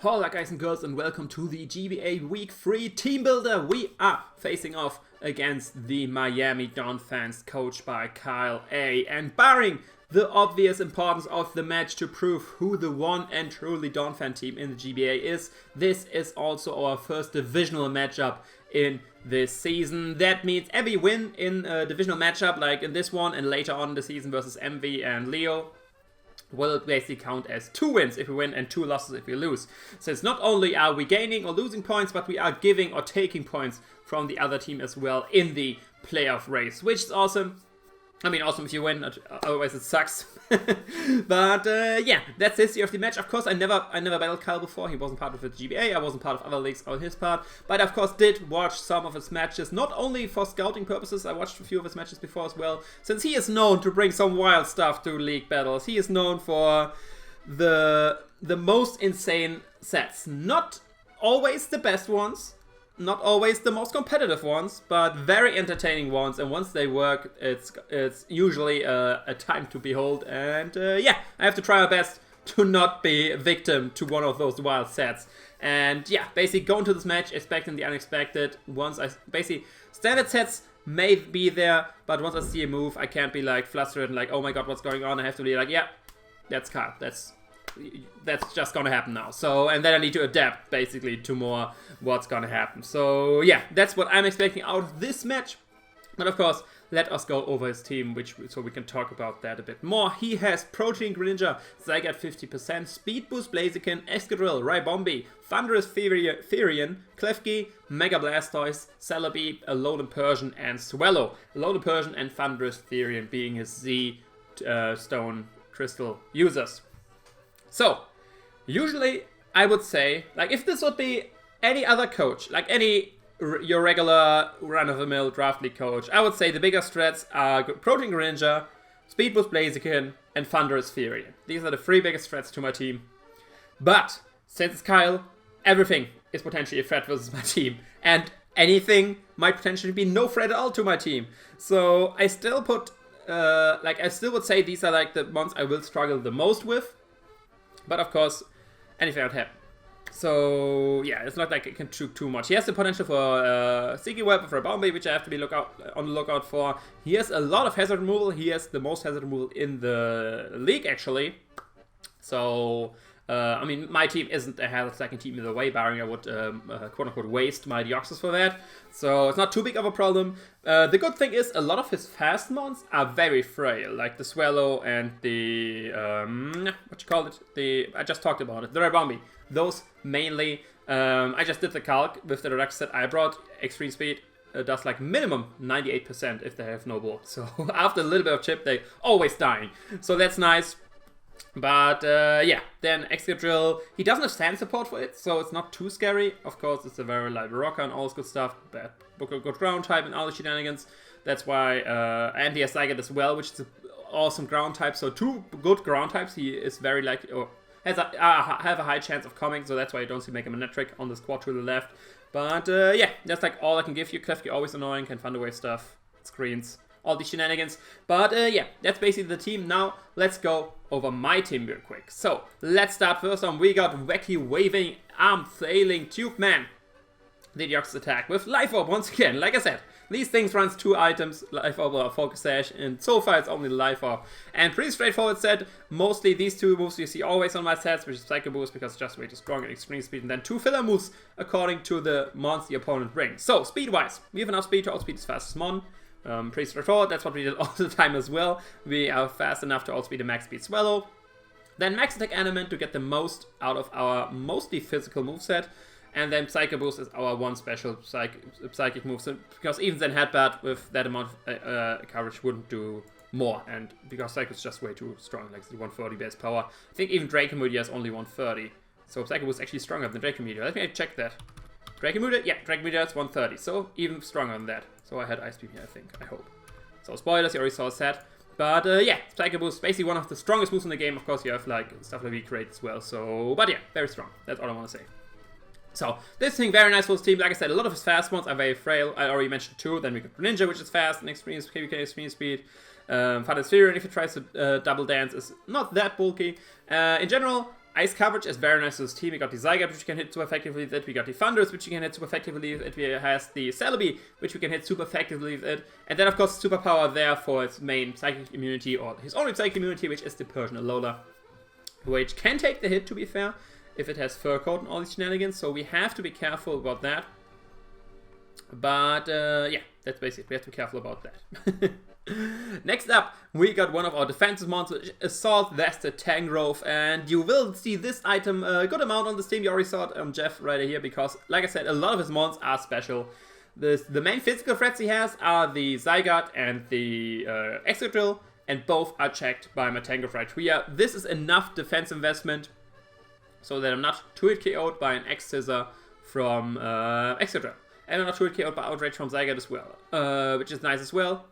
Hola guys and girls and welcome to the GBA Week 3 Team Builder. We are facing off against the Miami Donphans coached by KyleAye, and barring the obvious importance of the match to prove who the one and truly Donphan team in the GBA is, this is also our first divisional matchup in this season. That means every win in a divisional matchup like in this one and later on in the season versus MV and Leo will basically count as 2 wins if we win and 2 losses if we lose. So it's not only are we gaining or losing points, but we are giving or taking points from the other team as well in the playoff race, which is awesome. I mean, awesome if you win, otherwise it sucks. But yeah, that's the history of the match. Of course, I never battled Kyle before. He wasn't part of the GBA. I wasn't part of other leagues on his part. But I, of course, did watch some of his matches, not only for scouting purposes. I watched a few of his matches before as well, since he is known to bring some wild stuff to league battles. He is known for the most insane sets. Not always the best ones. Not always the most competitive ones, but very entertaining ones, and once they work, it's usually a time to behold, and yeah, I have to try my best to not be a victim to one of those wild sets. And yeah, basically go into this match expecting the unexpected. Standard sets may be there, but once I see a move, I can't be like flustered and like, oh my god, what's going on? I have to be like, yeah, that's Kyle, that's just gonna happen now. So, and then I need to adapt basically to more what's gonna happen. So yeah, that's what I'm expecting out of this match. But of course, let us go over his team, so we can talk about that a bit more. He has Protein Greninja, Zygarde 50%, Speed Boost Blaziken, Excadrill, Rybombi, Thunderous Therian, Klefki, Mega Blastoise, Celebi, Alolan Persian, and Swallow. Alolan Persian and Thunderous Therian being his Z Stone Crystal users. So, usually I would say, like, if this would be any other coach, like your regular run-of-the-mill draft league coach, I would say the biggest threats are Protein Greninja, Speed Boost Blaziken, and Thunderous Therian. These are the 3 biggest threats to my team. But, since it's Kyle, everything is potentially a threat versus my team. And anything might potentially be no threat at all to my team. So, I still put, I still would say these are like the ones I will struggle the most with. But of course, anything would happen. So yeah, it's not like it can shoot too much. He has the potential for Sticky Web for a Bombay, which I have to be on the lookout for. He has a lot of hazard removal. He has the most hazard removal in the league, actually. So, I mean, my team isn't a hazard second team either way, barring I would quote-unquote waste my Deoxys for that. So it's not too big of a problem. The good thing is a lot of his fast mons are very frail, like the Swallow and the, I just talked about it, the Rybombi. Those mainly, I just did the calc with the reduction set I brought. Extreme Speed does like minimum 98% if they have no ball. So after a little bit of chip, they always dying. So that's nice. But yeah, then Excadrill, he doesn't have stand support for it, so it's not too scary. Of course, it's a very reliable rocker and all this good stuff. Bad good ground type and all the shenanigans. That's why, and he has Zygarde as well, which is an awesome ground type. So 2 good ground types. He is very likely, or have a high chance of coming. So that's why you don't see Mega Manectric on the squad to the left. But yeah, that's like all I can give you. Klefki always annoying, can Thunder Wave stuff, screens, all these shenanigans. But yeah, that's basically the team. Now let's go over my team real quick. So let's start first on. We got Wacky Waving Arm Flailing Tube Man. The Deoxys attack with Life Orb once again. Like I said, these things runs 2 items, Life Orb or Focus Sash, and so far it's only Life Orb. And pretty straightforward set. Mostly these 2 moves you see always on my sets, which is Psycho Boost because it's just way too strong and Extreme Speed, and then 2 filler moves according to the mons the opponent brings. So speed-wise, we have enough speed to outspeed his fastest mon. Pretty straightforward, that's what we did all the time as well. We are fast enough to outspeed a max speed Swallow. Then max attack element to get the most out of our mostly physical moveset. And then Psycho Boost is our one special psychic move. So, because even then Headbutt with that amount of coverage wouldn't do more. And because Psycho is just way too strong, like the 130 base power. I think even Dracomedia is only 130. So Psycho Boost is actually stronger than Dracomedia. Let me check that. Dracomedia? Yeah, Dracomedia is 130. So even stronger than that. So I had Ice Beam here, I think. I hope. So spoilers, you already saw a set. But yeah, Psycho Boost is basically one of the strongest moves in the game. Of course, you have like stuff like V-Crate as well. So, but yeah, very strong. That's all I want to say. So, this thing, very nice for his team. Like I said, a lot of his fast ones are very frail. I already mentioned 2. Then we got Ninja, which is fast, and Extreme Speed. Thunderous Therian, if he tries to double dance, is not that bulky. In general, Ice coverage is very nice to this team. We got the Scizor, which we can hit super effectively with it. We got the Thundurus, which we can hit super effectively with it. We has the Celebi, which we can hit super effectively with it. And then, of course, superpower there for its main psychic immunity, or his only psychic immunity, which is the Persian Alola, which can take the hit, to be fair, if it has Fur Coat and all these shenanigans. So we have to be careful about that. But, yeah, that's basically, we have to be careful about that. Next up, we got one of our defensive monsters, which is Assault Vested Tangrowth, and you will see this item a good amount on the team. You already saw it on Jeff right here, because, like I said, a lot of his mons are special. The main physical threats he has are the Zygarde and the Excadrill, and both are checked by my Tangrowth right here. This is enough defense investment so that I'm not too hit KO'd by an Scizor from Excadrill. And I'm not too hit KO'd by Outrage from Zygarde as well, which is nice as well.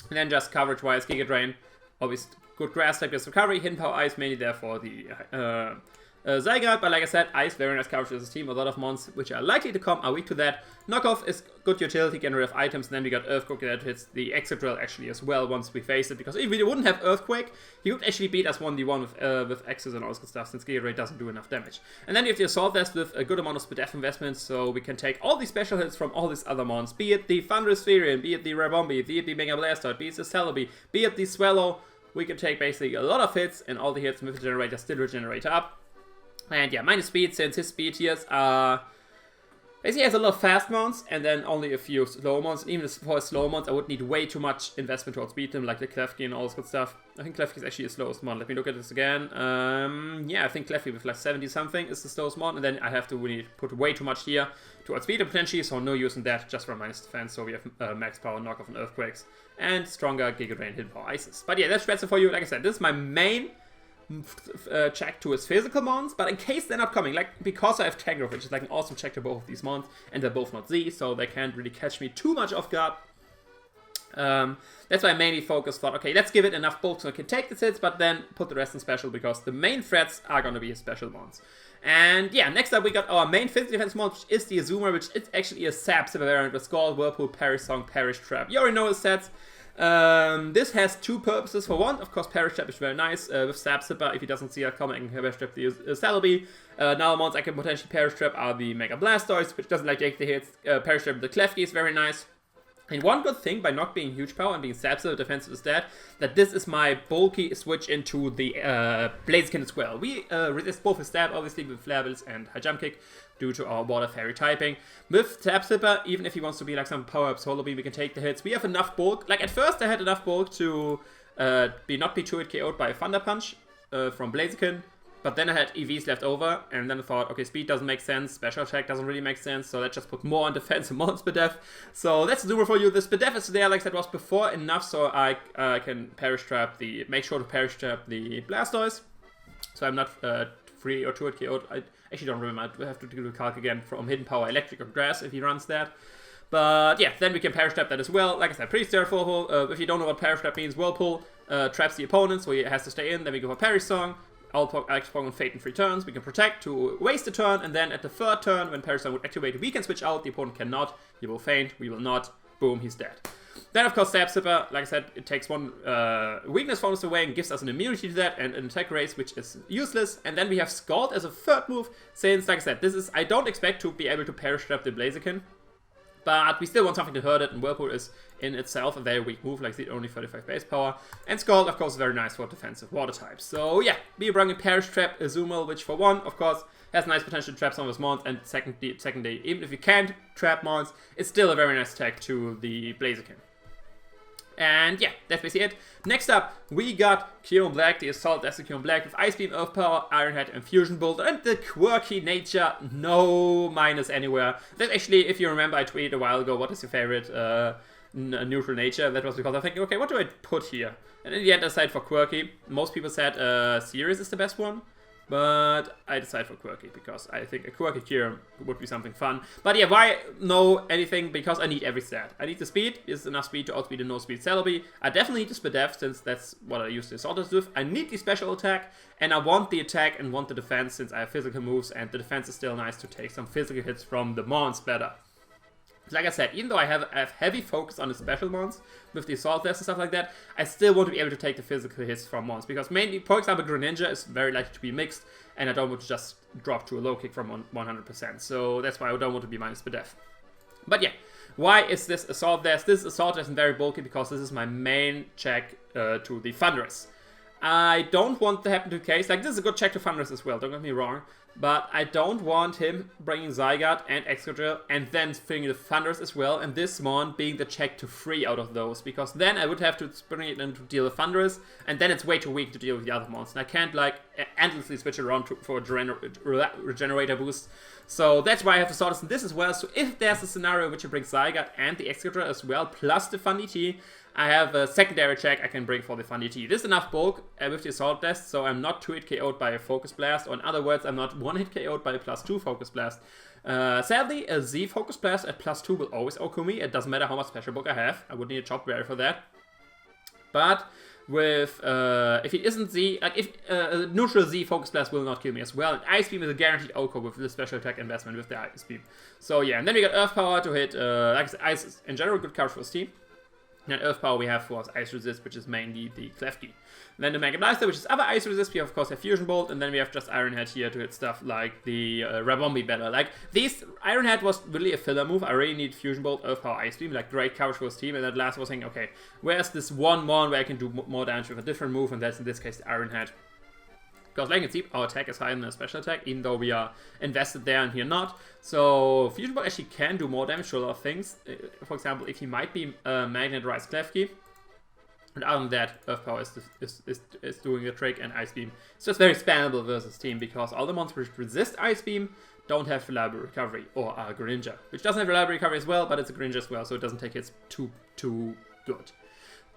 And then just coverage-wise, Giga Drain, obviously good grass type, just recovery, hidden power ice, mainly there for the Zygarde, but like I said, ice, very nice coverage as a team. A lot of mons which are likely to come are weak to that. Knockoff is good utility, getting rid of items, and then we got Earthquake that hits the Excadrill actually as well once we face it, because if we wouldn't have Earthquake, he would actually beat us 1v1 with X's and all this good stuff, since Giga Drain doesn't do enough damage. And then you have the Assault Vest with a good amount of Spadef investments, so we can take all these special hits from all these other mons, be it the Thundurus Therian, be it the Rabombi, be it the Mega Blastoise, be it the Celebi, be it the Swallow. We can take basically a lot of hits, and all the hits with the generator still regenerate up. And yeah, minus speed, since his speed tiers are... Basically, he has a lot of fast mons, and then only a few slow mons. Even for slow mons, I would need way too much investment towards beat him, like the Klefki and all this good stuff. I think Klefki is actually the slowest mon. Let me look at this again. Yeah, I think Klefki with like 70-something is the slowest mon, and then I have to really put way too much here towards beat him potentially, so no use in that, just for minus defense. So we have max power, knockoff, and earthquakes, and stronger Giga Drain, hidden power ices. But yeah, that's Spreadster for you. Like I said, this is my main check to his physical mons, but in case they're not coming, like, because I have Tangrowth, which is like an awesome check to both of these mons, and they're both not Z, so they can't really catch me too much off guard. That's why I mainly focused, thought, okay, let's give it enough bulk so I can take the hits, but then put the rest in special, because the main threats are going to be his special mons. And yeah, next up we got our main physical defense mon, which is the Azumarill, which is actually a Sap Sipper variant with Scald, Whirlpool, Perish Song, Perish Trap. You already know his stats. This has two purposes. For one, of course, Perish Trap is very nice with Sap Sipper. If he doesn't see it coming, I can Perish Trap the Celebi. Now mons I can potentially Perish Trap are the Mega Blastoise, which doesn't like take the hits. Perish Trap the Klefki is very nice. And one good thing by not being huge power and being Sap Sipper defensive is that this is my bulky switch into the Blaziken as well. We resist both his stab, obviously, with Flare Blitz and High Jump Kick, due to our Water Fairy typing. With Sap Sipper, even if he wants to be like some power-up Solar Beam, we can take the hits. We have enough bulk. Like, at first I had enough bulk to not be too hit KO'd by a Thunder Punch from Blaziken. But then I had EVs left over, and then I thought, okay, speed doesn't make sense, special attack doesn't really make sense, so let's just put more on defense and more on Spadef. So that's the Zoomer for you. The Spadef is there, like that was before, enough so I can Perish Trap make sure to Perish Trap the Blastoise. So I'm not free or 2-hit KO'd. I actually don't remember. I have to do the calc again from Hidden Power, Electric, or Grass if he runs that. But yeah, then we can Perish Trap that as well. Like I said, pretty straightforward. If you don't know what Perish Trap means, Whirlpool traps the opponent, so he has to stay in. Then we go for Perish Song. I'll active Pokemon Fate in 3 turns. We can protect to waste a turn, and then at the 3rd turn, when Perish Song would activate, we can switch out. The opponent cannot. He will faint. We will not. Boom, he's dead. Then, of course, Sap Sipper, like I said, it takes one weakness from us away and gives us an immunity to that, and an attack raise, which is useless. And then we have Scald as a 3rd move, since, like I said, I don't expect to be able to Perish Trap the Blaziken, but we still want something to hurt it, and Whirlpool is in itself a very weak move, like the only 35 base power. And Scald, of course, is very nice for defensive water types. So yeah, we bring in Perish Trap, Azumarill, which for one, of course, has nice potential to trap some of his mons, and secondly, even if you can't trap mons, it's still a very nice tag to the Blaziken. And yeah, that's basically it. Next up, we got Kyurem Black, the Assault Desert Kyurem Black with Ice Beam, Earth Power, Iron Head, and Fusion Bolt, and the quirky nature, no minus anywhere. That's actually, if you remember, I tweeted a while ago, what is your favorite neutral nature? That was because I'm thinking, okay, what do I put here? And in the end, I decided for quirky. Most people said Sirius is the best one. But I decided for quirky, because I think a quirky Kyurem would be something fun. But yeah, why no anything? Because I need every stat. I need the speed, is enough speed to outspeed a no-speed Celebi. I definitely need the Spadef, since that's what I use the Assault with. I need the special attack, and I want the attack and want the defense, since I have physical moves, and the defense is still nice to take some physical hits from the mons better. Like I said, even though I have heavy focus on the special mons with the assault vests and stuff like that, I still want to be able to take the physical hits from mons. Because mainly, for example, Greninja is very likely to be mixed, and I don't want to just drop to a low kick from 100%. So that's why I don't want to be minus per def. But yeah, why is this assault vest? This assault vest is very bulky because this is my main check to the Thunderous. I don't want to happen to case, like this is a good check to Thunderous as well, don't get me wrong. But I don't want him bringing Zygarde and Excadrill and then filling the Thunderous as well. And this mon being the check to 3 out of those. Because then I would have to bring it in to deal with Thunderous. And then it's way too weak to deal with the other mons. And I can't like endlessly switch it around for a regenerator boost. So that's why I have to sort this as well. So if there's a scenario which I bring Zygarde and the Excadrill as well, plus the Funny T, I have a secondary check I can bring for the Funny T. This is enough bulk with the Assault Blast, so I'm not 2-hit KO'd by a Focus Blast, or in other words, I'm not 1-hit KO'd by a +2 Focus Blast. Sadly, a Z Focus Blast at +2 will always OHKO me. It doesn't matter how much special bulk I have. I would need a Chop Berry for that. But with, if it isn't Z, like if a neutral Z Focus Blast will not kill me as well. And Ice Beam is a guaranteed OHKO with the special attack investment with the Ice Beam. So yeah, and then we got Earth Power to hit, like I said, Ice is in general good coverage for his team. And Earth Power we have for Ice Resist, which is mainly the Klefki. Then the Mega Blaster, which is other Ice Resist, we of course have Fusion Bolt, and then we have just Iron Head here to hit stuff like the Rabombi better. Like, these, Iron Head was really a filler move. I really need Fusion Bolt, Earth Power, Ice Beam, like great coverage for his team, and at last I was thinking, okay, where's this one mon where I can do more damage with a different move, and that's in this case the Iron Head. Because like you can see, our attack is higher than the special attack, even though we are invested there and here not. So Fusion Bolt actually can do more damage to a lot of things. For example, if he might be Magnet Rise Klefki. And other than that, Earth Power is doing the trick, and Ice Beam is just very spammable versus team, because all the monsters which resist Ice Beam don't have reliable recovery, or are Greninja. Which doesn't have reliable recovery as well, but it's a Greninja as well, so it doesn't take hits too good.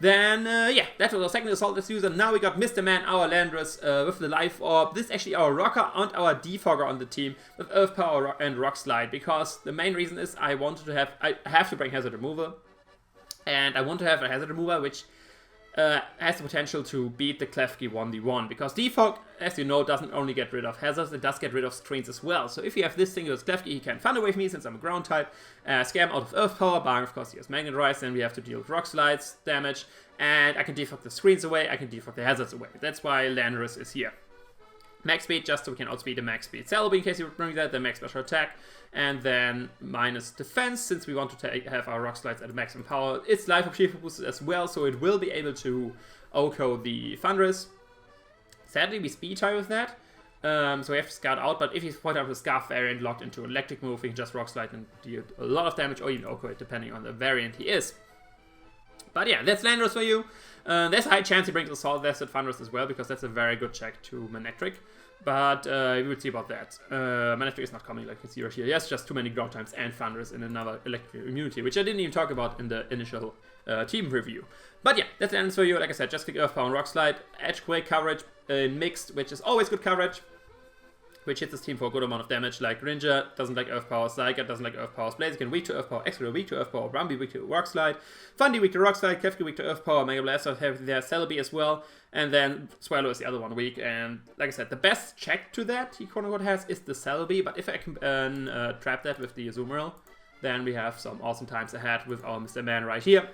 Then, yeah, that was our second Assault Vest user. Now we got Mr. Man, our Landorus, with the Life Orb. This is actually our Rocker and our Defogger on the team, with Earth Power and Rock Slide, because the main reason is I have to bring Hazard Removal, and I want to have a Hazard Removal which has the potential to beat the Klefki 1v1, because Defog, as you know, doesn't only get rid of hazards, it does get rid of screens as well. So if you have this thing with Klefki, he can Thunder Wave me since I'm a ground type, scam out of Earth Power, barring of course he has Magnet Rise, then we have to deal with Rock Slides damage, and I can defog the screens away, I can defog the hazards away. That's why Landorus is here. Max speed, just so we can outspeed the max speed Celebi in case you bring that, then max special attack, and then minus defense, since we want to have our Rock Slides at maximum power. It's Life Orb Shield boosted as well, so it will be able to OHKO the Thunderous. Sadly, we speed tie with that, so we have to scout out, but if you point out the Scarf variant locked into electric move, we can just Rock Slide and deal a lot of damage, or even OHKO it, depending on the variant he is. But yeah, that's Landorus for you. There's a high chance he brings Assault Vest at Thunderous as well, because that's a very good check to Manectric. But we will see about that. Manectric is not coming like you see right here. Yes, just too many ground types and Thunderous in another electric immunity, which I didn't even talk about in the initial team review. But yeah, that's Landorus for you. Like I said, just click Earth Power and Rock Slide. Edgequake coverage in mixed, which is always good coverage, which hits his team for a good amount of damage. Like Greninja doesn't like Earth Power, Zygarde doesn't like Earth Power, Blaziken weak to Earth Power, Excadrill weak to Earth Power, Rumby weak to Rock Slide, Fundy weak to Rock Slide, Klefki weak to Earth Power, Mega Blaster have there, Celebi as well, and then Swallow is the other one weak. And like I said, the best check to that he quote unquote has is the Celebi, but if I can trap that with the Azumarill, then we have some awesome times ahead with our Mr. Man right here.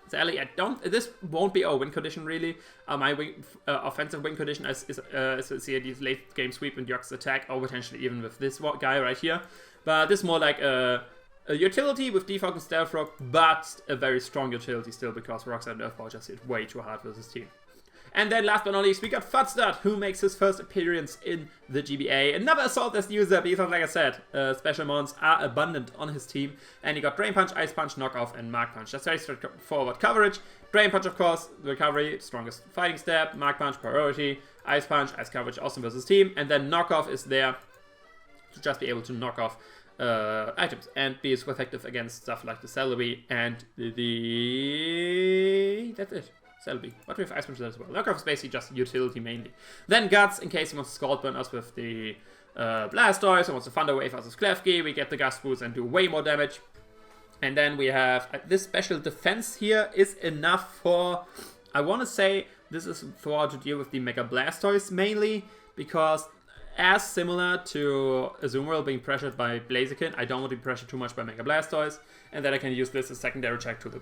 Sadly, this won't be our win condition really. My offensive win condition is CID's late game sweep and Yox's attack, or potentially even with this guy right here. But this is more like a utility with Defog and Stealth Rock, but a very strong utility still, because Rock Slide and Earth Power just hit way too hard versus team. And then last but not least, we got Fudstud, who makes his first appearance in the GBA. Another Assault Vest user, because like I said, special mons are abundant on his team. And he got Drain Punch, Ice Punch, Knockoff, and Mark Punch. That's very straightforward coverage. Drain Punch, of course, recovery, strongest fighting stab. Mark Punch, priority. Ice Punch, ice coverage, awesome versus team. And then Knockoff is there to just be able to knock off items and be as effective against stuff like the Celebi and that's it. Celebi. But we have Ice Punch as well. Knockoff is basically just utility mainly. Then Guts, in case he wants to Scald Burn us with the Blastoise, or wants to Thunder Wave us with Klefki, we get the Gust Boost and do way more damage. And then we have this special defense here is enough for, I want to say, this is for to deal with the Mega Blastoise mainly, because as similar to Azumarill being pressured by Blaziken. I don't want to be pressured too much by Mega Blastoise, and then I can use this as secondary check to the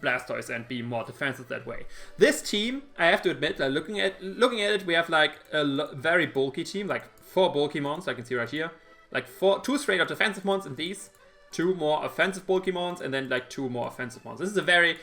Blastoise and be more defensive that way. This team, I have to admit, like, looking at it, we have like a very bulky team, like 4 bulky mons, I can see right here. Like 2 straight up defensive mons and these. 2 more offensive bulky mons, and then like 2 more offensive mons. This is a very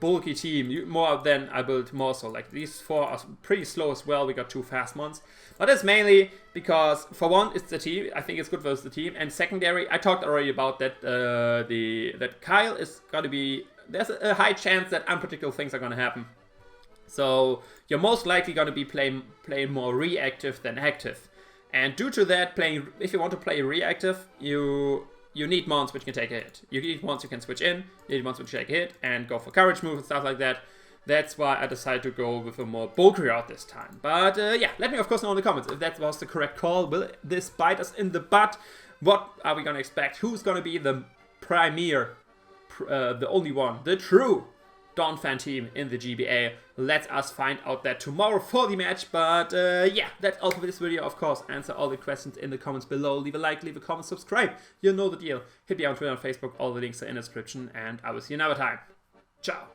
bulky team, more than I built more so. Like these 4 are pretty slow as well. We got 2 fast mons. But that's mainly because, for one, it's the team. I think it's good versus the team. And secondary, I talked already about that that Kyle is going to be... There's a high chance that unpredictable things are going to happen. So you're most likely going to be playing more reactive than active. And due to that, if you want to play reactive, you need mons which can take a hit. You need mons you can switch in, you need mons which take a hit, and go for courage move and stuff like that. That's why I decided to go with a more bulky route this time. But yeah, let me of course know in the comments if that was the correct call. Will this bite us in the butt? What are we going to expect? Who's going to be the premier, the only one, the true Donphan team in the GBA? Let us find out that tomorrow for the match. But yeah, that's all for this video. Of course, answer all the questions in the comments below. Leave a like, leave a comment, subscribe. You know the deal. Hit me on Twitter and Facebook. All the links are in the description. And I will see you another time. Ciao.